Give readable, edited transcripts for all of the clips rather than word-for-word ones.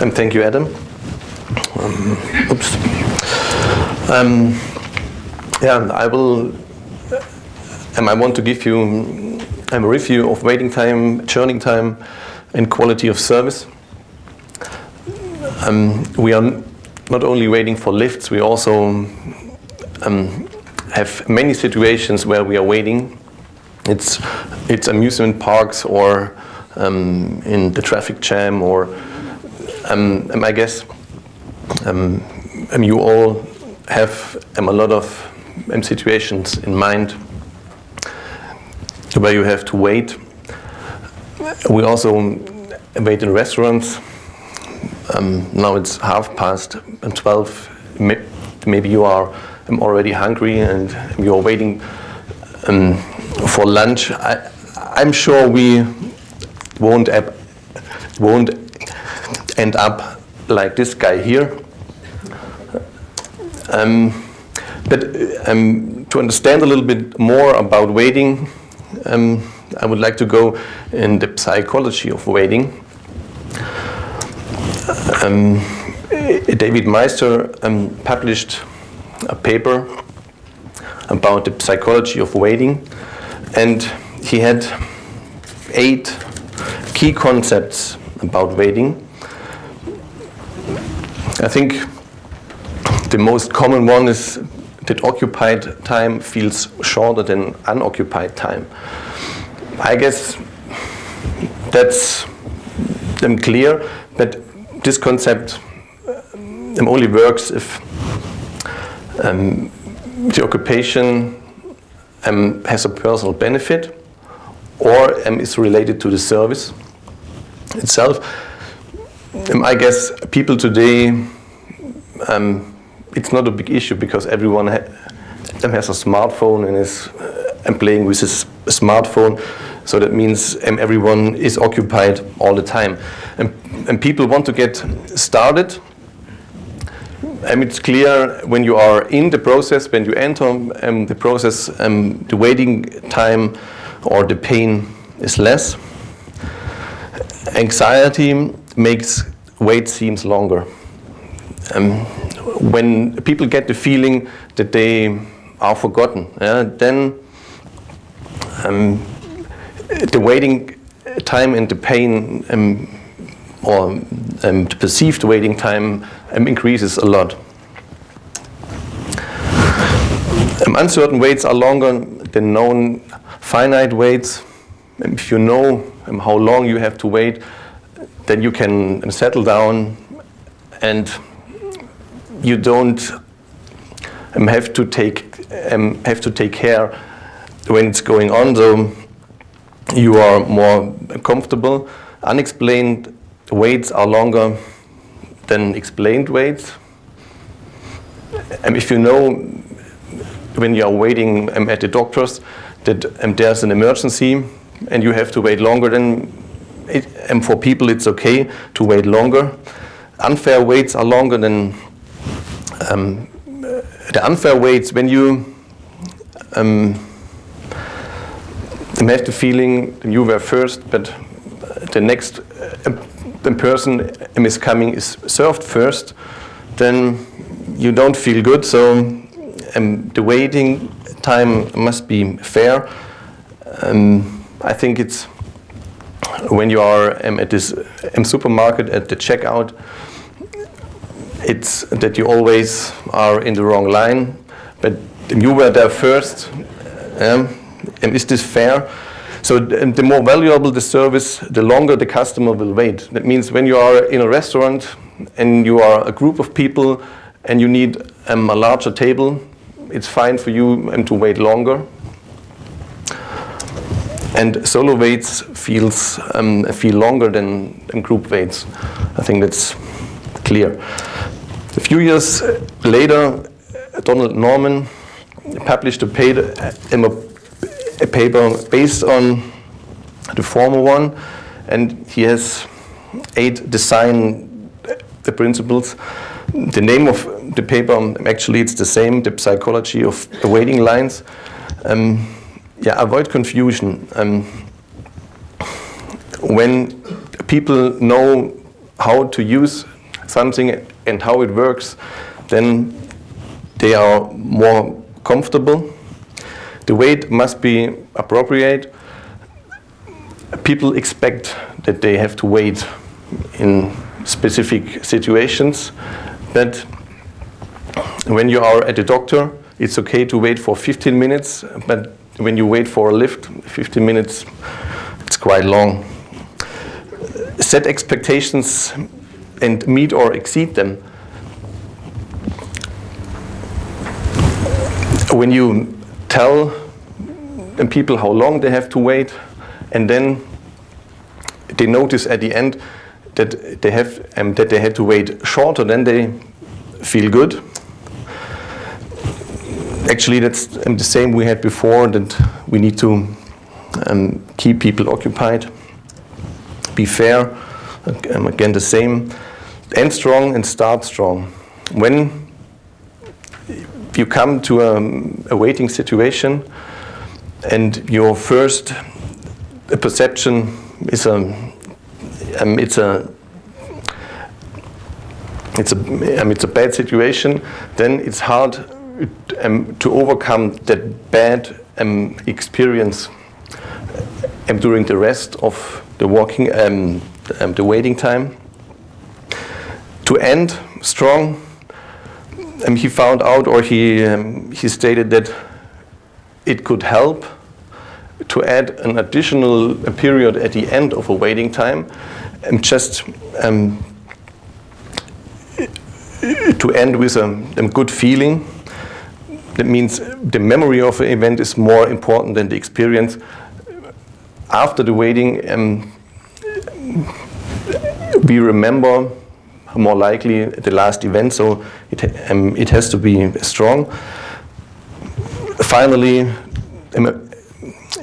And thank you, Adam. I want to give you a review of waiting time, churning time, and quality of service. We are not only waiting for lifts, we also have many situations where we are waiting. It's amusement parks or in the traffic jam, or I guess you all have a lot of situations in mind where you have to wait. We also wait in restaurants. Now it's 12:30. Maybe you are already hungry and you are waiting for lunch. I'm sure we won't end up like this guy here. But to understand a little bit more about waiting, I would like to go in the psychology of waiting. David Meister published a paper about the psychology of waiting, and he had 8 key concepts about waiting. I think the most common one is that occupied time feels shorter than unoccupied time. I guess that's clear, but this concept only works if the occupation has a personal benefit or is related to the service itself. I guess people today, it's not a big issue because everyone has a smartphone and is playing with his smartphone. So that means everyone is occupied all the time. And people want to get started. It's clear when you are in the process, when you enter the process, the waiting time or the pain is less. Anxiety makes wait seems longer. When people get the feeling that they are forgotten, then the waiting time and the pain or the perceived waiting time increases a lot. Uncertain waits are longer than known finite waits. If you know how long you have to wait, then you can settle down and you don't have to take care when it's going on, so you are more comfortable. Unexplained waits are longer than explained waits. If you know when you are waiting at the doctor's that there's an emergency and you have to wait longer, then for people it's okay to wait longer. Unfair waits are longer than the unfair waits when you have the feeling you were first, but the next person is coming is served first, then you don't feel good. So the waiting time must be fair. I think it's when you are at this supermarket at the checkout, it's that you always are in the wrong line, but you were there first. Is this fair? So the more valuable the service, the longer the customer will wait. That means when you are in a restaurant and you are a group of people and you need a larger table, it's fine for you to wait longer. And solo waits feel longer than group waits. I think that's clear. A few years later, Donald Norman published a paper based on the former one, and he has 8 design principles. The name of the paper, actually it's the same, the psychology of the waiting lines. Avoid confusion. When people know how to use something and how it works, then they are more comfortable. The weight must be appropriate. People expect that they have to wait in specific situations, but when you are at a doctor, it's okay to wait for 15 minutes, but when you wait for a lift, 15 minutes, it's quite long. Set expectations and meet or exceed them. When you tell people how long they have to wait, and then they notice at the end that they had to wait shorter, then they feel good. Actually, that's the same we had before, that we need to keep people occupied, be fair, again the same, end strong and start strong. When you come to a waiting situation and your first perception is it's a bad situation, then it's hard to overcome that bad experience during the rest of the the waiting time. To end strong, he found out, or he stated that it could help to add an additional period at the end of a waiting time, and just to end with a good feeling. That means the memory of the event is more important than the experience. After the waiting, we remember more likely the last event, so it has to be strong. Finally,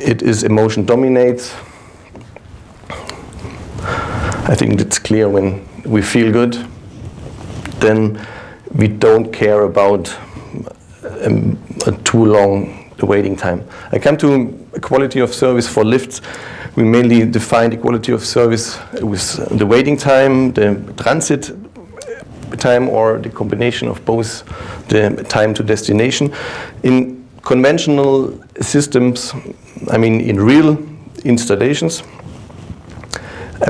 it is emotion dominates. I think it's clear when we feel good, then we don't care about too long the waiting time. I come to quality of service for lifts. We mainly define the quality of service with the waiting time, the transit time, or the combination of both, the time to destination. In conventional systems, I mean in real installations,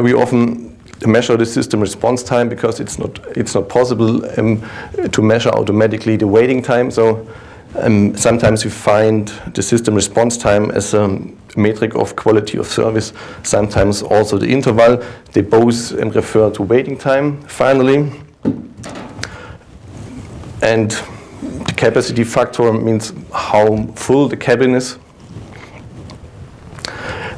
we often measure the system response time because it's not possible to measure automatically the waiting time. So sometimes we find the system response time as a metric of quality of service. Sometimes also the interval. They both refer to waiting time. Finally, and the capacity factor means how full the cabin is.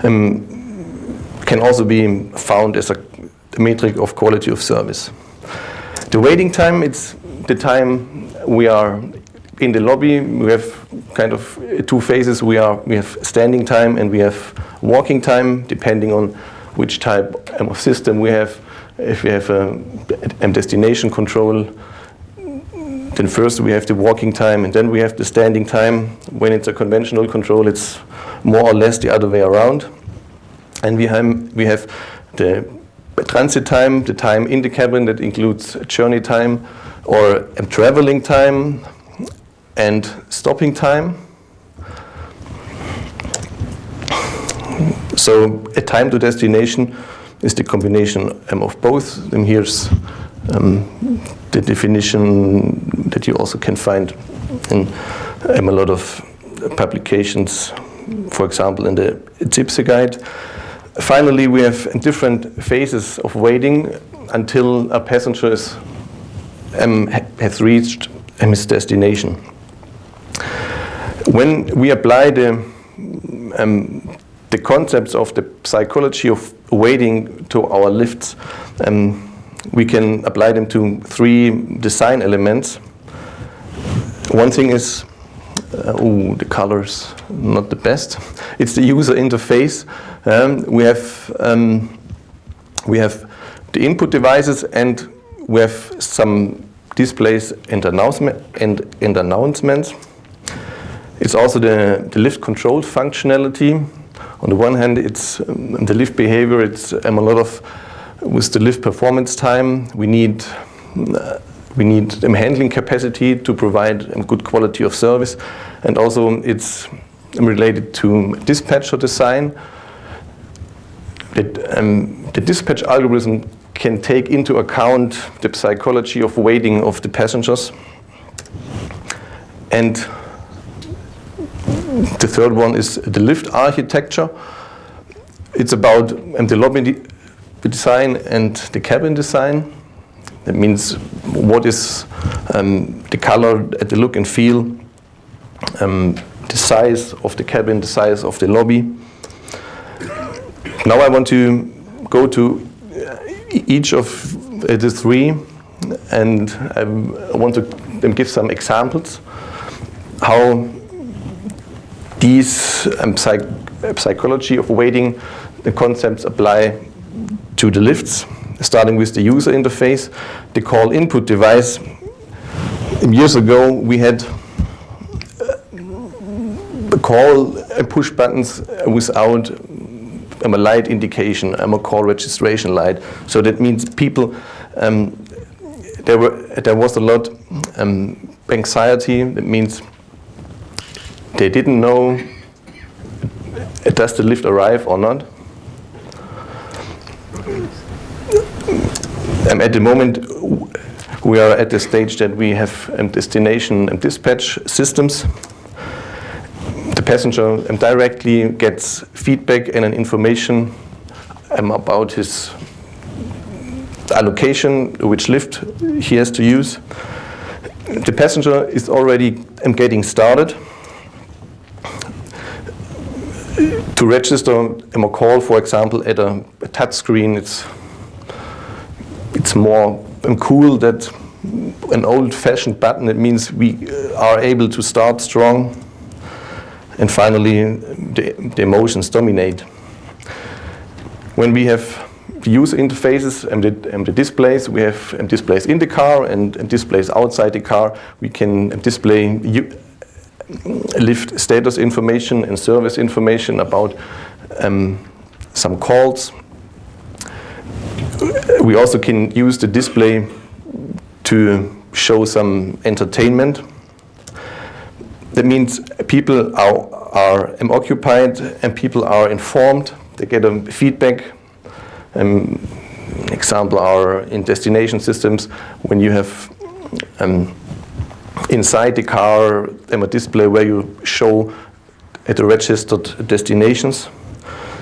Can also be found as a metric of quality of service. The waiting time, it's the time we are in the lobby. We have kind of two phases. We have standing time and we have walking time, depending on which type of system we have. If we have a destination control, then first we have the walking time and then we have the standing time. When it's a conventional control, it's more or less the other way around. And we have the transit time, the time in the cabin that includes journey time or traveling time and stopping time. So a time to destination is the combination of both. And here's the definition that you also can find in a lot of publications, for example in the Gypsy Guide. Finally, we have different phases of waiting until a passenger has reached his destination. When we apply the concepts of the psychology of waiting to our lifts, we can apply them to three design elements. One thing is, the colors not the best. It's the user interface. We have the input devices and we have some displays and announcements. It's also the lift control functionality. On the one hand, it's the lift behavior. It's a lot of with the lift performance time. We need handling capacity to provide good quality of service, and also it's related to dispatcher design. The dispatch algorithm can take into account the psychology of waiting of the passengers. And the third one is the lift architecture. It's about the lobby design and the cabin design. That means what is the color, the look and feel, the size of the cabin, the size of the lobby. Now I want to go to each of the three, and I want to give some examples how these psychology of waiting, the concepts apply to the lifts, starting with the user interface, the call input device. Years ago we had call and push buttons without a light indication, a call registration light. So that means people, there was a lot anxiety. That means they didn't know, does the lift arrive or not? At the moment, we are at the stage that we have destination and dispatch systems. The passenger directly gets feedback and an information about his allocation, which lift he has to use. The passenger is already getting started to register a call, for example, at a touch screen. It's more cool that an old-fashioned button. It means we are able to start strong, and finally the emotions dominate. When we have the user interfaces and the displays, we have displays in the car and displays outside the car. We can display lift status information and service information about some calls. We also can use the display to show some entertainment. That means people are occupied and people are informed. They get a feedback. Example are in destination systems when you have inside the car a display where you show at the registered destinations.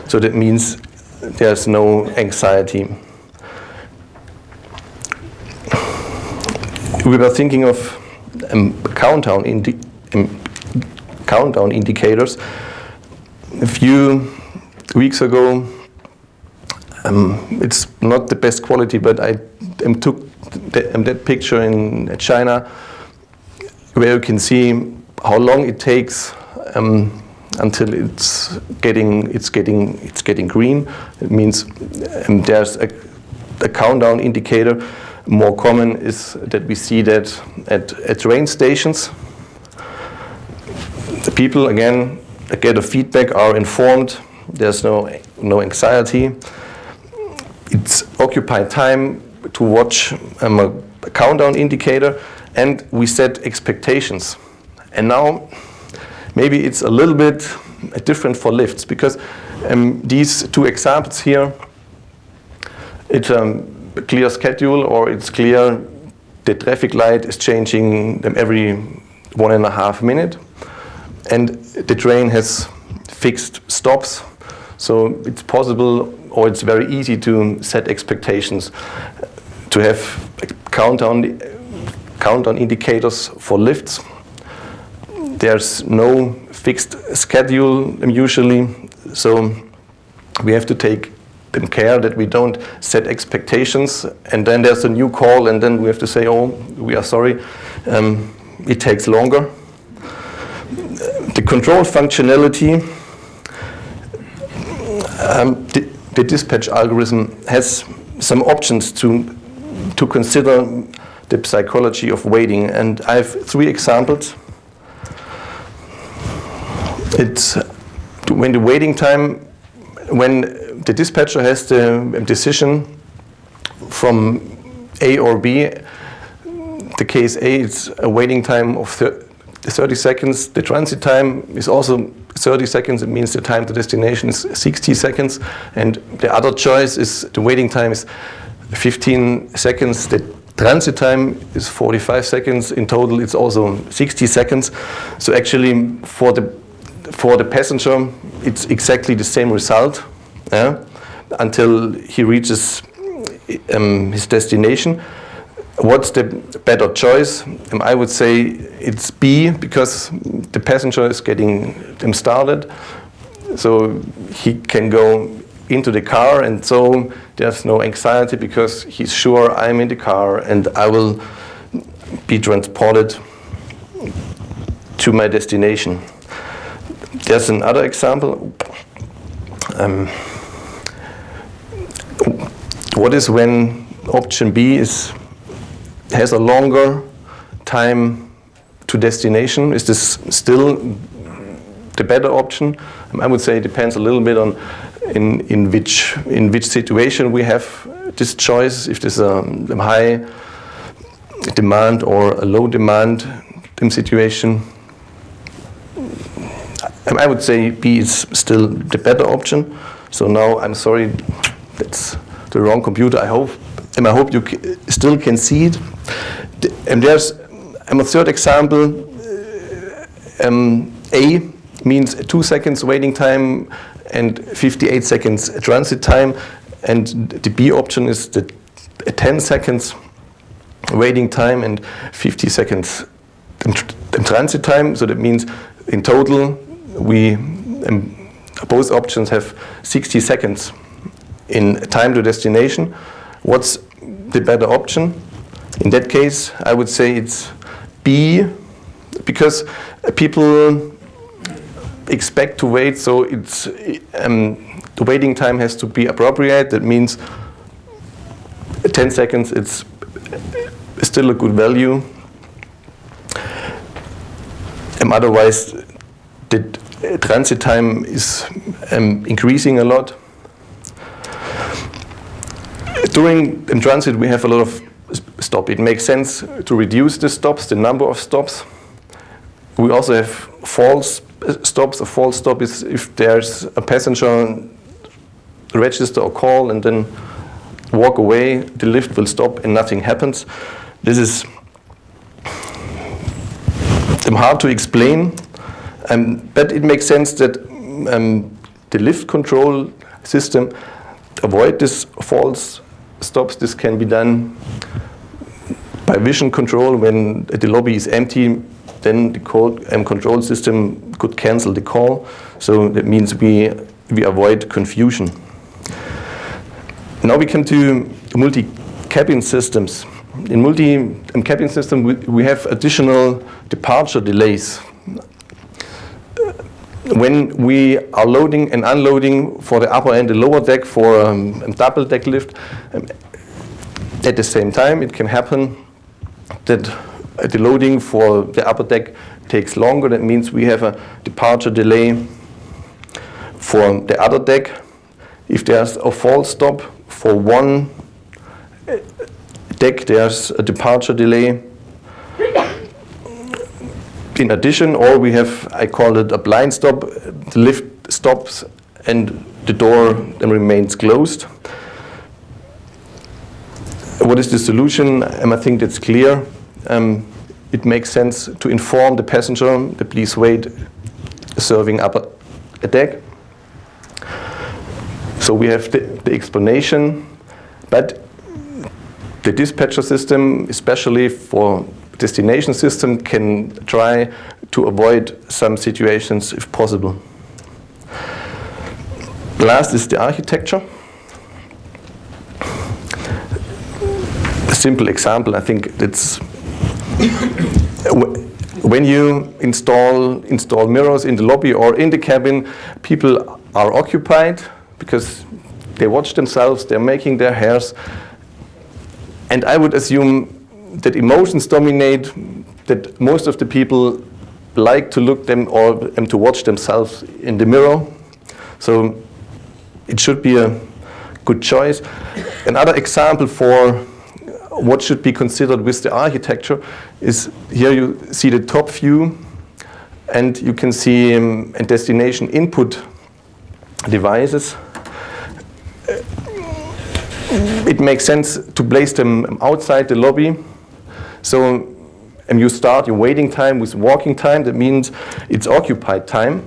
So that means there's no anxiety. We were thinking of countdown indicators. A few weeks ago, it's not the best quality, but I took that picture in China, where you can see how long it takes until it's getting green. It means there's a countdown indicator. More common is that we see that at train stations. The people again get a feedback, are informed. There's no anxiety. It's occupied time to watch a countdown indicator, and we set expectations. And now maybe it's a little bit different for lifts, because these two examples here, it's a clear schedule, or it's clear the traffic light is changing every 1.5 minutes, and the train has fixed stops. So it's possible, or it's very easy to set expectations, to have countdown indicators for lifts. There's no fixed schedule usually, so we have to take care that we don't set expectations, and then there's a new call, and then we have to say, oh, we are sorry, it takes longer. The control functionality, the dispatch algorithm has some options to consider the psychology of waiting, and I have 3 examples. It's when the waiting time, when the dispatcher has the decision from A or B. The case A is a waiting time of 30 seconds. The transit time is also 30 seconds. It means the time to destination is 60 seconds. And the other choice is the waiting time is 15 seconds. The transit time is 45 seconds. In total, it's also 60 seconds. So actually, for the passenger, it's exactly the same result, until he reaches his destination. What's the better choice? I would say it's B, because the passenger is getting them started, so he can go into the car, and so there's no anxiety because he's sure I'm in the car and I will be transported to my destination. There's another example. What is when option B has a longer time to destination? Is this still the better option? I would say it depends a little bit on in which situation we have this choice. If there's a high demand or a low demand situation, I would say B is still the better option. So now, I'm sorry, that's the wrong computer. I hope you still can see it. And there's a third example. A means 2 seconds waiting time and 58 seconds transit time, and the B option is the 10 seconds waiting time and 50 seconds transit time. So that means in total we both options have 60 seconds in time to destination. What's the better option? In that case, I would say it's B, because people expect to wait, so it's the waiting time has to be appropriate. That means 10 seconds, it's still a good value. Otherwise, the transit time is increasing a lot. During transit, we have a lot of stops. It makes sense to reduce the stops, the number of stops. We also have false stops. A false stop is if there's a passenger register or call and then walk away, the lift will stop and nothing happens. This is hard to explain, but it makes sense that the lift control system avoid this false stops. This can be done by vision control. When the lobby is empty, then the control system could cancel the call. So that means we avoid confusion. Now we come to multi-cabin systems. In multi-cabin system, we have additional departure delays. When we are loading and unloading for the upper and the lower deck for a double deck lift, at the same time, it can happen that the loading for the upper deck takes longer. That means we have a departure delay for the other deck. If there's a false stop for one deck, there's a departure delay in addition, or we have, I call it a blind stop. The lift stops and the door then remains closed. What is the solution? I think that's clear. It makes sense to inform the passenger that please wait, serving up a deck. So we have the explanation, but the dispatcher system, especially for destination system, can try to avoid some situations if possible. Last is the architecture. A simple example, I think it's when you install mirrors in the lobby or in the cabin, people are occupied because they watch themselves, they're making their hairs. And I would assume that emotions dominate, that most of the people like to look them or to watch themselves in the mirror. So it should be a good choice. Another example for what should be considered with the architecture is here you see the top view, and you can see a destination input devices. It makes sense to place them outside the lobby. So you start your waiting time with walking time. That means it's occupied time.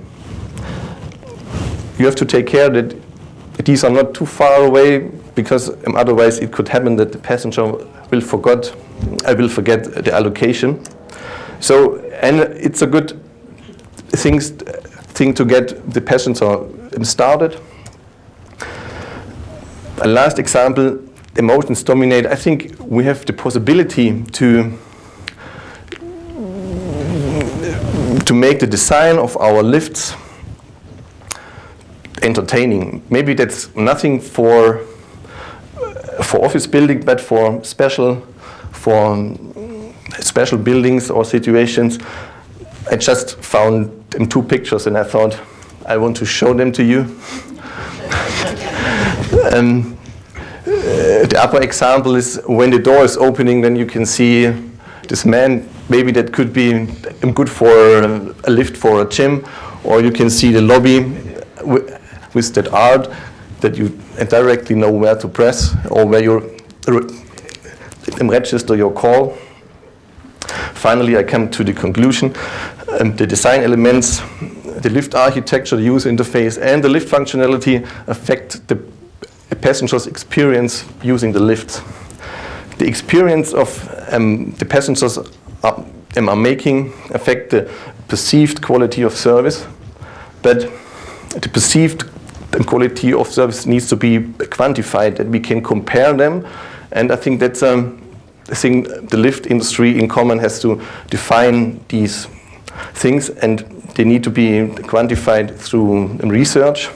You have to take care that these are not too far away, because otherwise it could happen that the passenger will forget the allocation. So, and it's a good thing to get the passenger started. A last example, emotions dominate. I think we have the possibility to make the design of our lifts entertaining. Maybe that's nothing for office building, but for special buildings or situations. I just found them 2 pictures, and I thought I want to show them to you. The upper example is when the door is opening, then you can see this man. Maybe that could be good for a lift for a gym, or you can see the lobby with that art that you directly know where to press, or where you register your call. Finally, I come to the conclusion. The design elements, the lift architecture, the user interface, and the lift functionality affect the passenger's experience using the lift. The experience of the passengers are making affect the perceived quality of service, but the perceived quality of service needs to be quantified, that we can compare them, and I think that's a thing the lift industry in common has to define these things, and they need to be quantified through research.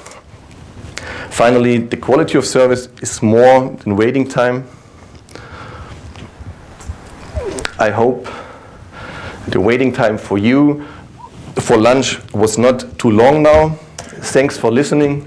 Finally, the quality of service is more than waiting time. I hope the waiting time for you for lunch was not too long now. Thanks for listening.